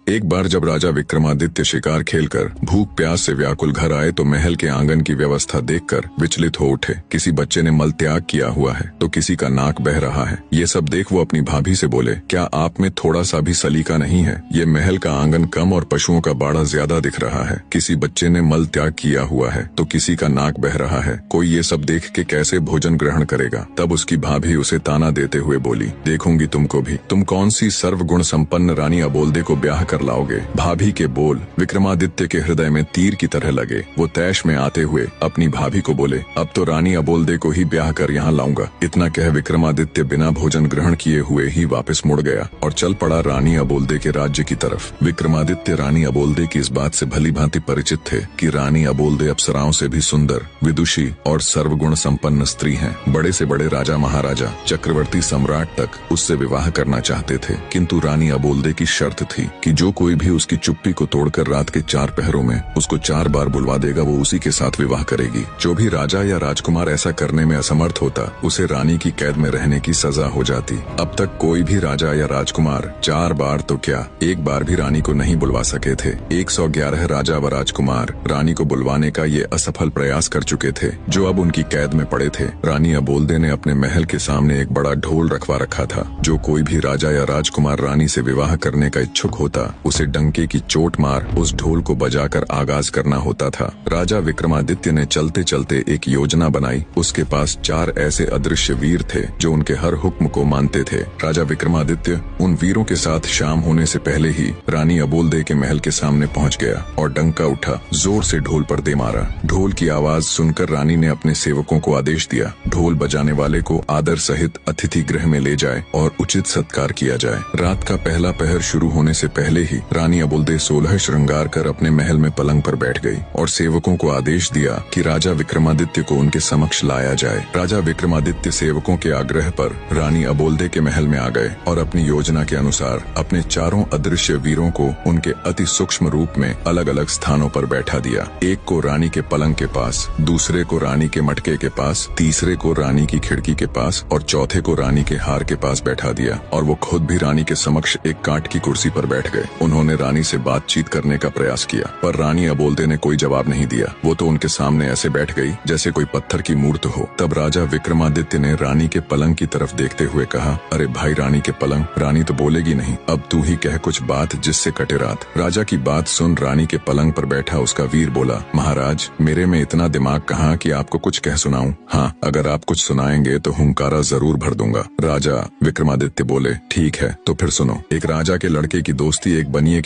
एक बार जब राजा विक्रमादित्य शिकार खेलकर भूख प्यास से व्याकुल घर आए तो महल के आंगन की व्यवस्था देखकर विचलित हो उठे। किसी बच्चे ने मल त्याग किया हुआ है तो किसी का नाक बह रहा है। ये सब देख वो अपनी भाभी से बोले, क्या आप में थोड़ा सा भी सलीका नहीं है? ये महल का आंगन कम और पशुओं का बाड़ा ज्यादा दिख रहा है। किसी बच्चे ने मल त्याग किया हुआ है तो किसी का नाक बह रहा है। कोई ये सब देख के कैसे भोजन ग्रहण करेगा? तब उसकी भाभी उसे ताना देते हुए बोली, देखूंगी तुमको भी, तुम कौन सी सर्वगुण संपन्न रानी अबोल्दे को ब्याह कर लाओगे? भाभी के बोल विक्रमादित्य के हृदय में तीर की तरह लगे। वो तैश में आते हुए अपनी भाभी को बोले, अब तो रानी अबोल्दे को ही ब्याह कर यहाँ लाऊंगा। इतना कह विक्रमादित्य बिना भोजन ग्रहण किए हुए ही वापस मुड़ गया और चल पड़ा रानी अबोल्दे के राज्य की तरफ। विक्रमादित्य रानी अबोल्दे की इस बात से भली भांति परिचित थे कि रानी अबोल्दे अप्सराओं से भी सुंदर, विदुषी और सर्वगुण संपन्न स्त्री हैं। बड़े से बड़े राजा महाराजा, चक्रवर्ती सम्राट तक उससे विवाह करना चाहते थे, किंतु रानी अबोल्दे की शर्त थी कि जो कोई भी उसकी चुप्पी को तोड़कर रात के 4 पहरों में उसको 4 बार बुलवा देगा, वो उसी के साथ विवाह करेगी। जो भी राजा या राजकुमार ऐसा करने में असमर्थ होता, उसे रानी की कैद में रहने की सजा हो जाती। अब तक कोई भी राजा या राजकुमार 4 बार तो क्या, 1 बार भी रानी को नहीं बुलवा सके थे। 111 राजा व राजकुमार रानी को बुलवाने का ये असफल प्रयास कर चुके थे, जो अब उनकी कैद में पड़े थे। रानी अबोल्दे ने अपने महल के सामने एक बड़ा ढोल रखवा रखा था। जो कोई भी राजा या राजकुमार रानी से विवाह करने का इच्छुक होता, उसे डंके की चोट मार उस ढोल को बजाकर आगाज करना होता था। राजा विक्रमादित्य ने चलते चलते एक योजना बनाई। उसके पास 4 ऐसे अदृश्य वीर थे जो उनके हर हुक्म को मानते थे। राजा विक्रमादित्य उन वीरों के साथ शाम होने से पहले ही रानी अबोल्दे के महल के सामने पहुंच गया और डंका उठा, जोर से ढोल पर दे मारा। ढोल की आवाज सुनकर रानी ने अपने सेवकों को आदेश दिया, ढोल बजाने वाले को आदर सहित अतिथि गृह में ले जाए और उचित सत्कार किया जाए। रात का पहला पहर शुरू होने से पहले ही रानी अबोल्दे 16 श्रृंगार कर अपने महल में पलंग पर बैठ गई और सेवकों को आदेश दिया कि राजा विक्रमादित्य को उनके समक्ष लाया जाए। राजा विक्रमादित्य सेवकों के आग्रह पर रानी अबोल्दे के महल में आ गए और अपनी योजना के अनुसार अपने 4 अदृश्य वीरों को उनके अति सूक्ष्म रूप में अलग अलग स्थानों पर बैठा दिया। एक को रानी के पलंग के पास, दूसरे को रानी के मटके के पास, तीसरे को रानी की खिड़की के पास और चौथे को रानी के हार के पास बैठा दिया और वो खुद भी रानी के समक्ष एक काठ की कुर्सी पर बैठ गए। उन्होंने रानी से बातचीत करने का प्रयास किया, पर रानी अबोल्दे ने कोई जवाब नहीं दिया। वो तो उनके सामने ऐसे बैठ गई जैसे कोई पत्थर की मूर्त हो। तब राजा विक्रमादित्य ने रानी के पलंग की तरफ देखते हुए कहा, अरे भाई रानी के पलंग, रानी तो बोलेगी नहीं, अब तू ही कह कुछ बात जिससे कटे रात। राजा की बात सुन रानी के पलंग पर बैठा उसका वीर बोला, महाराज मेरे में इतना दिमाग कहाँ कि आपको कुछ कह सुनाऊं? हाँ, अगर आप कुछ सुनाएंगे तो हुंकारा जरूर भर दूंगा। राजा विक्रमादित्य बोले, ठीक है तो फिर सुनो। एक राजा के लड़के की दोस्ती एक बनिए